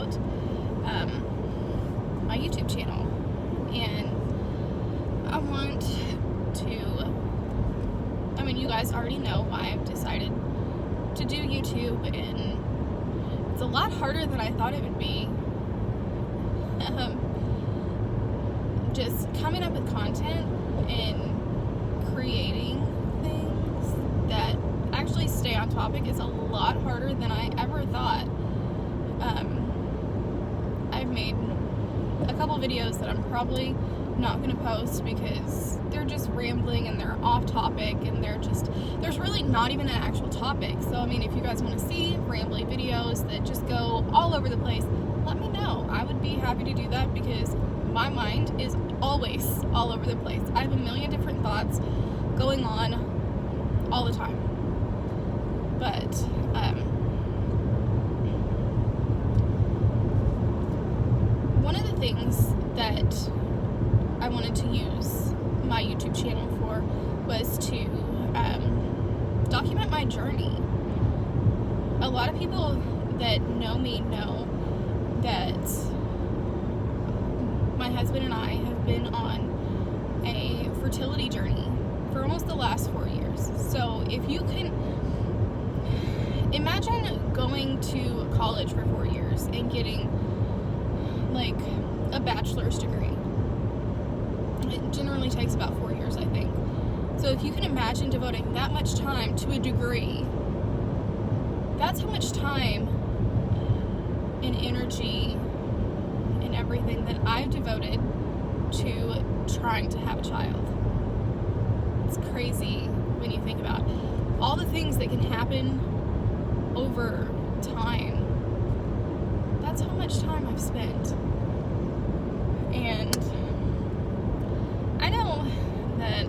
about my YouTube channel. And I want to, you guys already know why I've decided to do YouTube, and it's a lot harder than I thought it would be. Just coming up with content and creating things that actually stay on topic is a lot harder than I ever thought. I've made a couple videos that I'm probably not going to post because they're just rambling and they're off topic, and there's really not even an actual topic. So if you guys want to see rambly videos that just go all over the place, let me know. I would be happy to do that because my mind is always all over the place. I have a million different thoughts going on all the time. But one of the things that I wanted to use my YouTube channel for was to document my journey. A lot of people that know me know that my husband and I have been on a fertility journey for almost the last 4 years. So if you can imagine going to college for 4 years and getting like a bachelor's degree. It generally takes about 4 years, I think. So if you can imagine devoting that much time to a degree, that's how much time and energy and everything that I've devoted to trying to have a child. It's crazy when you think about all the things that can happen over time. That's how much time I've spent. And I know that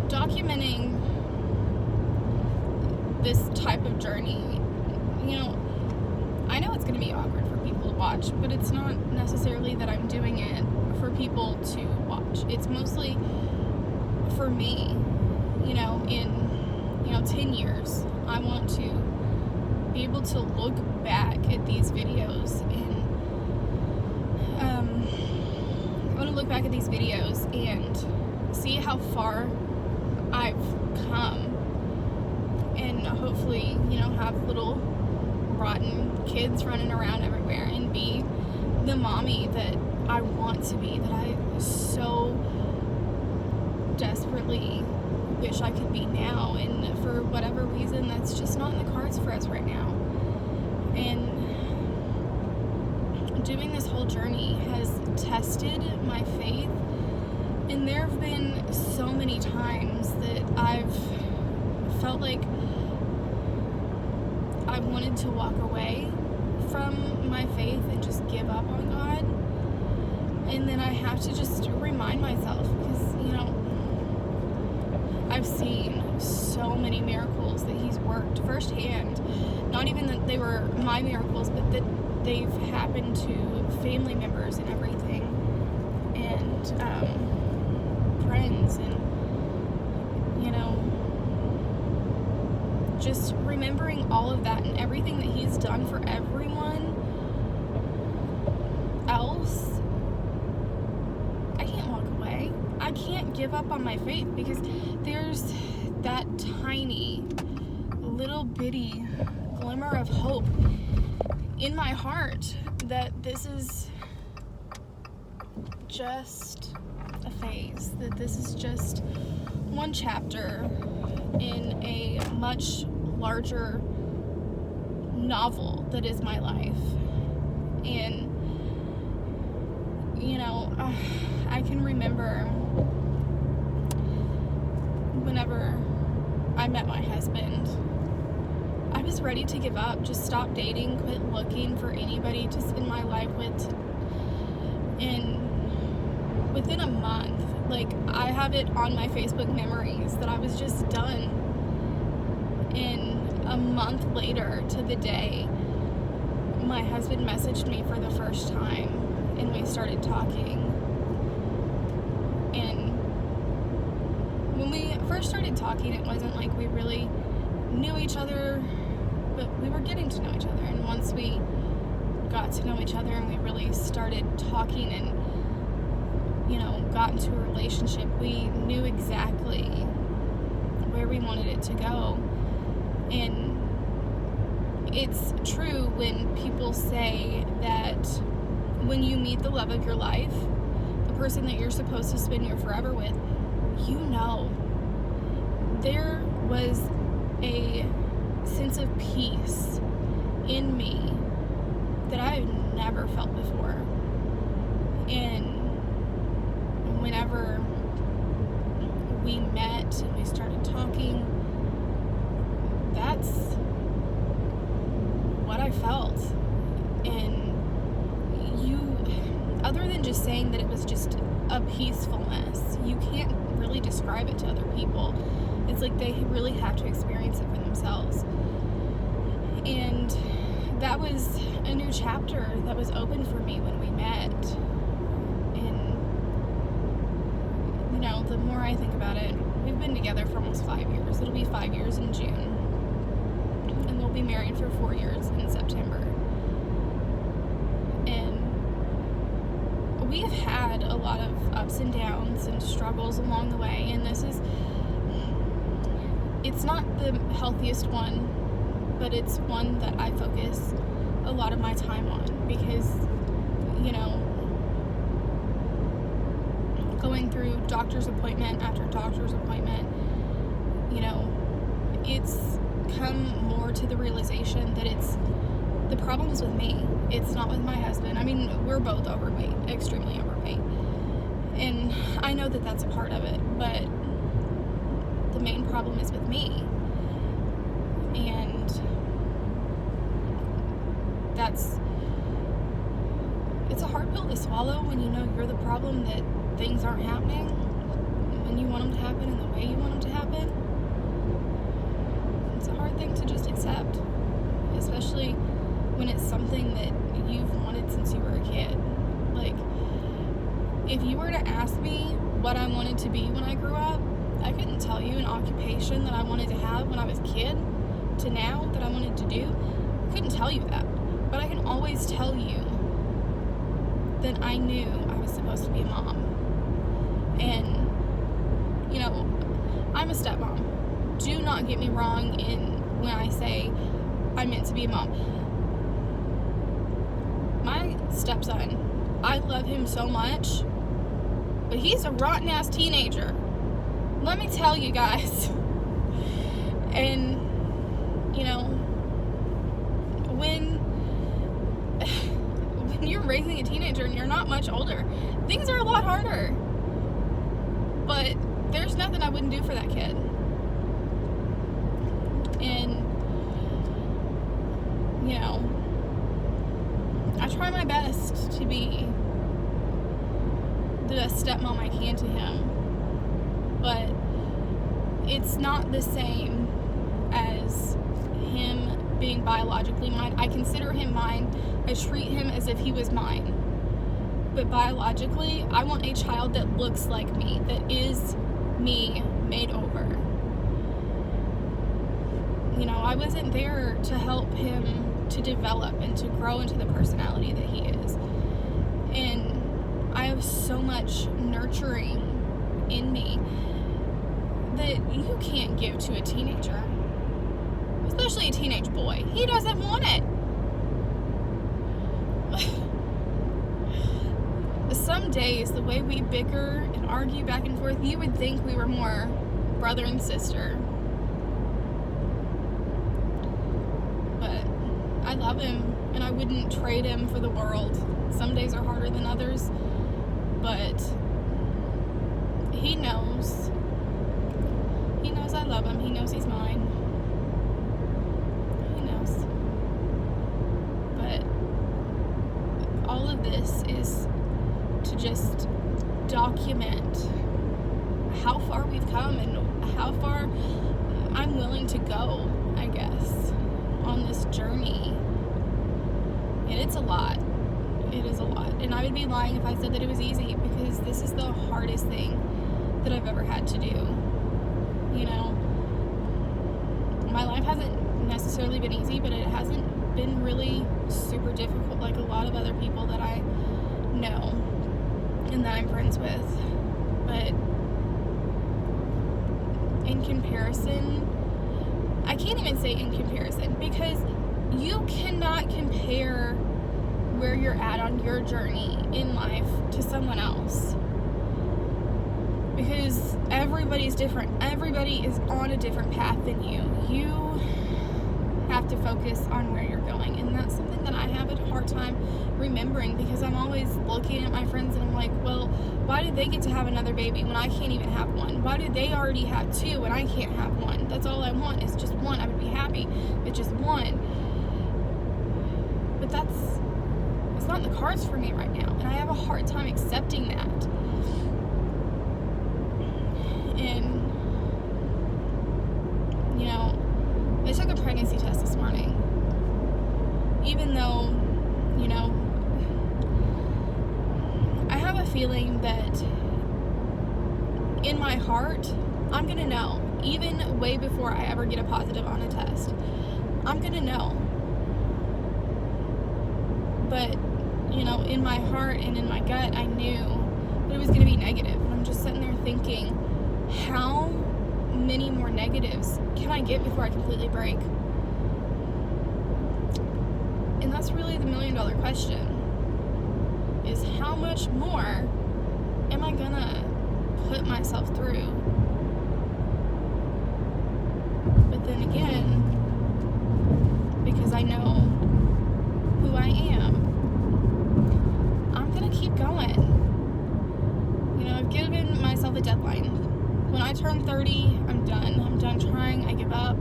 documenting this type of journey, I know it's going to be awkward for people to watch, but it's not necessarily that I'm doing it for people to watch. It's mostly for me. In 10 years, I want to be able to look back at these videos and see how far I've come, and hopefully, have little rotten kids running around everywhere and be the mommy that I want to be, that I so desperately wish I could be now, and for whatever reason that's just not in the cards for us right now. And doing this whole journey has tested my faith, and there have been so many times that I've felt like I wanted to walk away from my faith and just give up on God. And then I have to just remind myself, because I've seen so many miracles that He's worked firsthand. Not even that they were my miracles, but that they've happened to family members and everything, and friends, and just remembering all of that and everything that He's done for everyone else. I can't walk away. I can't give up on my faith, because there's that tiny little bitty glimmer of hope in my heart that this is just a phase, that this is just one chapter in a much larger novel that is my life. And I can remember whenever I met my husband, I was ready to give up, just stop dating, quit looking for anybody to spend my life with. And within a month, I have it on my Facebook memories that I was just done. And a month later to the day, my husband messaged me for the first time, and we started talking. And when we first started talking, it wasn't like we really knew each other but we were getting to know each other. And once we got to know each other and we really started talking and, got into a relationship, we knew exactly where we wanted it to go. And it's true when people say that when you meet the love of your life, the person that you're supposed to spend your forever with, there was a sense of peace in me that I've never felt before. And whenever we met and we started talking, that's what I felt. And other than just saying that it was just a peacefulness, you can't really describe it to other people. It's like they really have to experience it for themselves. And that was a new chapter that was open for me when we met. And, the more I think about it, we've been together for almost 5 years. It'll be 5 years in June. And we'll be married for 4 years in September. And we have had a lot of ups and downs and struggles along the way. And it's not the healthiest one, but it's one that I focus a lot of my time on because, going through doctor's appointment after doctor's appointment, it's come more to the realization that the problem's with me. It's not with my husband. I mean, we're both overweight, extremely overweight. And I know that that's a part of it, but the main problem is with me. And it's a hard pill to swallow when you know you're the problem, that things aren't happening when you want them to happen in the way you want them to happen. It's a hard thing to just accept, especially when it's something that you've wanted since you were a kid. Like, if you were to ask me what I wanted to be when I grew up, I couldn't tell you an occupation that I wanted to have when I was a kid to now that I wanted to do. I couldn't tell you that. But I can always tell you that I knew I was supposed to be a mom. And, I'm a stepmom. Do not get me wrong when I say I'm meant to be a mom. My stepson, I love him so much, but he's a rotten-ass teenager. Let me tell you guys. And, when you're raising a teenager and you're not much older, things are a lot harder. But there's nothing I wouldn't do for that kid. And, I try my best to be the best stepmom I can to him. But it's not the same as him being biologically mine. I consider him mine. I treat him as if he was mine. But biologically, I want a child that looks like me, that is me made over. I wasn't there to help him to develop and to grow into the personality that he is. And I have so much nurturing in me that you can't give to a teenager, especially a teenage boy. He doesn't want it. Some days, the way we bicker and argue back and forth, you would think we were more brother and sister. But I love him, and I wouldn't trade him for the world. Some days are harder than others, but he knows. He knows I love him. He knows he's mine. He knows. But all of this is to just document how far we've come and how far I'm willing to go, I guess, on this journey. And it's a lot. It is a lot. And I would be lying if I said that it was easy, because this is the hardest thing that I've ever had to do. My life hasn't necessarily really been easy, but it hasn't been really super difficult like a lot of other people that I know and that I'm friends with. But in comparison, I can't even say in comparison, because you cannot compare where you're at on your journey in life to someone else, because everybody's different. Everybody is on a different path than you. You have to focus on where you're going, and that's something that I have a hard time remembering, because I'm always looking at my friends and I'm like, well, why do they get to have another baby when I can't even have one? Why do they already have two and I can't have one? That's all I want is just one. I would be happy with just one. But it's not in the cards for me right now, and I have a hard time accepting that. And you know, I took a pregnancy test this morning, even though, you know, I have a feeling that in my heart, I'm going to know, even way before I ever get a positive on a test. I'm going to know. But, you know, in my heart and in my gut, I knew that it was going to be negative. And I'm just sitting there thinking, how many more negatives can I get before I completely break? And that's really the $1 million question, is how much more am I gonna put myself through? But then again, because I know who I am, I'm gonna keep going. You know, I've given myself a deadline. When I turn 30, I'm done. I'm done trying. I give up.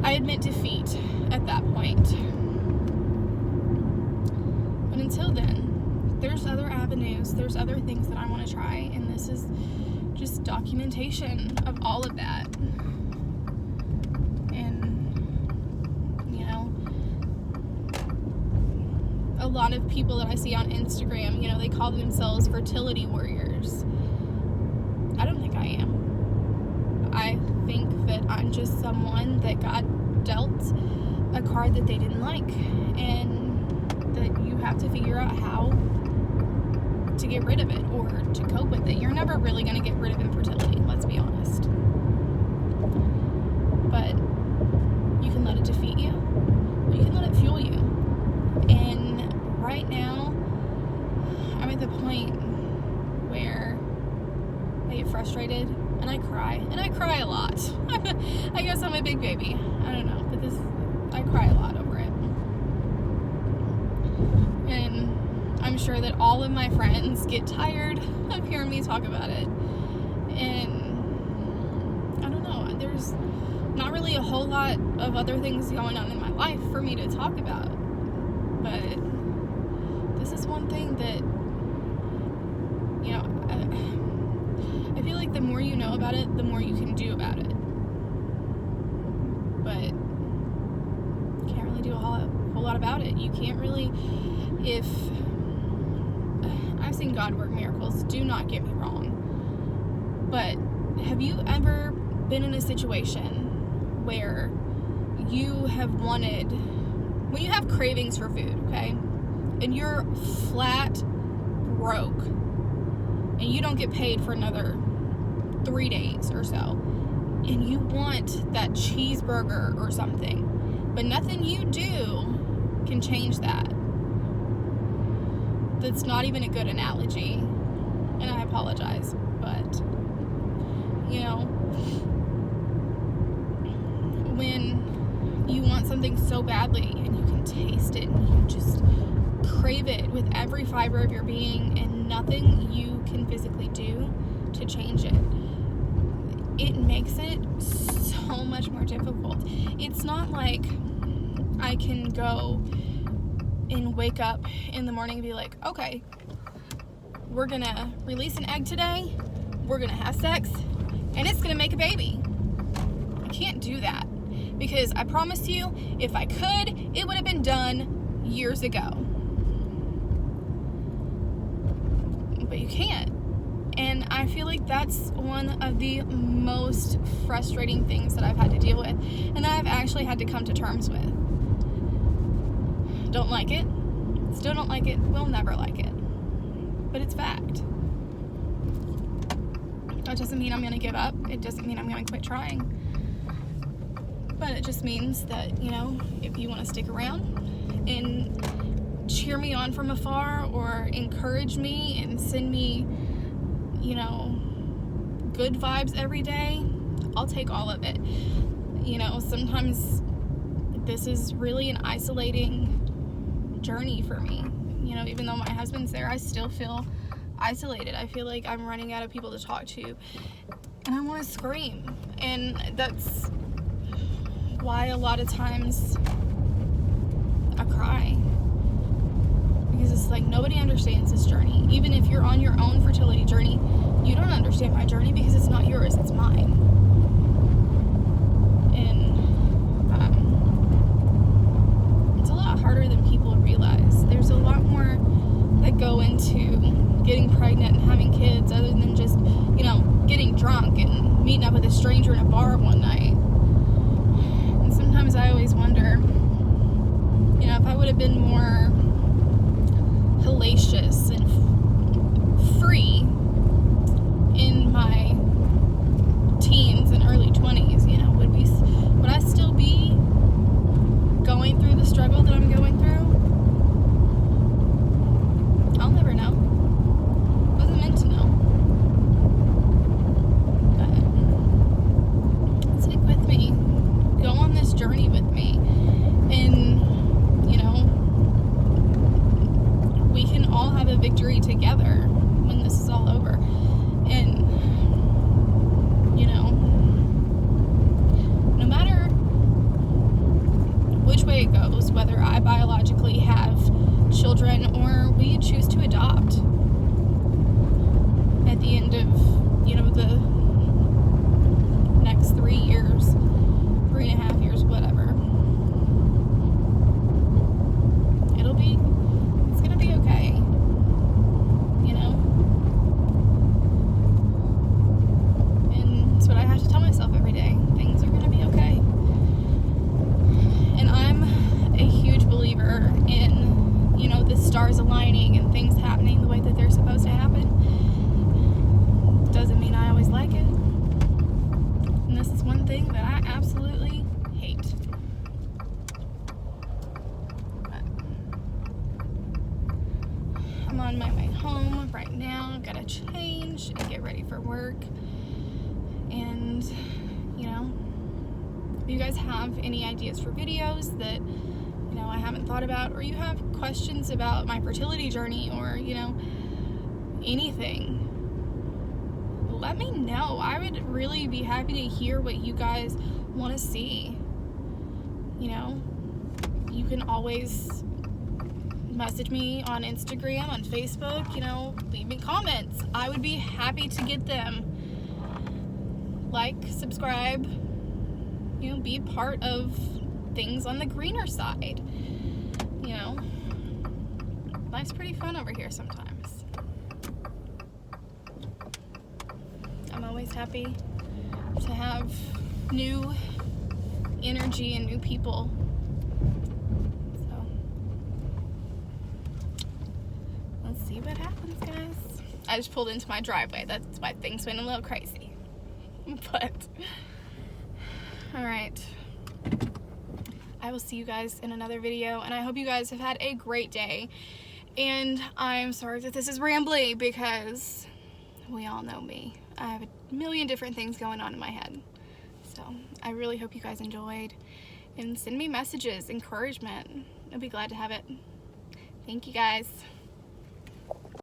I admit defeat at that point. But until then, there's other avenues. There's other things that I want to try. And this is just documentation of all of that. And, you know, a lot of people that I see on Instagram, you know, they call themselves fertility warriors. I don't think I am. I think that I'm just someone that God dealt a card that they didn't like, and that you have to figure out how to get rid of it or to cope with it. You're never really going to get rid of infertility, let's be honest. But you can let it defeat you, or you can let it fuel you. And right now, I'm at the point where I get frustrated and I cry a lot. I guess I'm a big baby. I don't know, but I cry a lot over it. And I'm sure that all of my friends get tired of hearing me talk about it. And I don't know, there's not really a whole lot of other things going on in my life for me to talk about. But this is one thing that, you know, I feel like the more you know about it, the more you can do about it. But can't really do a whole lot about it. You can't really, if I've seen God work miracles, do not get me wrong. But have you ever been in a situation where you have wanted, when you have cravings for food, okay, and you're flat broke, and you don't get paid for another 3 days or so, and you want that cheeseburger or something, but nothing you do can change that. That's not even a good analogy, and I apologize, but, you know, when you want something so badly and you can taste it and you just crave it with every fiber of your being, and nothing you can physically do to change it, it makes it so much more difficult. It's not like I can go and wake up in the morning and be like, okay, we're gonna release an egg today, we're gonna have sex, and it's gonna make a baby. I can't do that, because I promise you, if I could, it would have been done years ago. But you can't. And I feel like that's one of the most frustrating things that I've had to deal with, and that I've actually had to come to terms with. don't like it. Still don't like it. Will never like it. But it's fact. That doesn't mean I'm going to give up. It doesn't mean I'm going to quit trying. But it just means that, you know, if you want to stick around and cheer me on from afar or encourage me and send me, you know, good vibes every day, I'll take all of it. You know, sometimes this is really an isolating journey for me. You know, even though my husband's there, I still feel isolated. I feel like I'm running out of people to talk to, and I want to scream. And that's why a lot of times I cry, because it's like nobody understands this journey. Even if you're on your own fertility journey, you don't understand my journey because it's not yours, it's mine. And it's a lot harder than people realize. There's a lot more that go into getting pregnant and having kids other than just, you know, getting drunk and meeting up with a stranger in a bar one night. And sometimes I always wonder, you know, if I would have been more hellacious and free in my teens and early 20s, you know, would I still be going through the struggle that I'm going through? I'll never know. Wasn't meant to know. But stick with me. Go on this journey with me. And, you know, we can all have a victory together when this is all over. And, you know, no matter which way it goes, whether I biologically have children or we choose to adopt at the end of, you know, the next 3 years, 3.5 years, whatever, it's gonna be okay, you know. And that's what I have to tell myself every day. Things are gonna be okay. And I'm a huge believer in, you know, the stars aligning and things happening the way that they're supposed to happen. Doesn't mean I always like it. And this is one thing that I absolutely hate. But I'm on my way home right now. Gotta change and get ready for work. And, you know, if you guys have any ideas for videos that, you know, I haven't thought about, or you have questions about my fertility journey, or, you know, anything, let me know. I would really be happy to hear what you guys want to see. You know, you can always message me on Instagram, on Facebook, you know, leave me comments. I would be happy to get them. Like, subscribe, you know, be part of things on the greener side. You know, life's pretty fun over here sometimes. I'm always happy to have new energy and new people. So, let's see what happens, guys. I just pulled into my driveway. That's why things went a little crazy. But, alright. I will see you guys in another video, and I hope you guys have had a great day. And I'm sorry that this is rambly, because we all know me. I have a million different things going on in my head. So I really hope you guys enjoyed, and send me messages, encouragement. I'd be glad to have it. Thank you guys.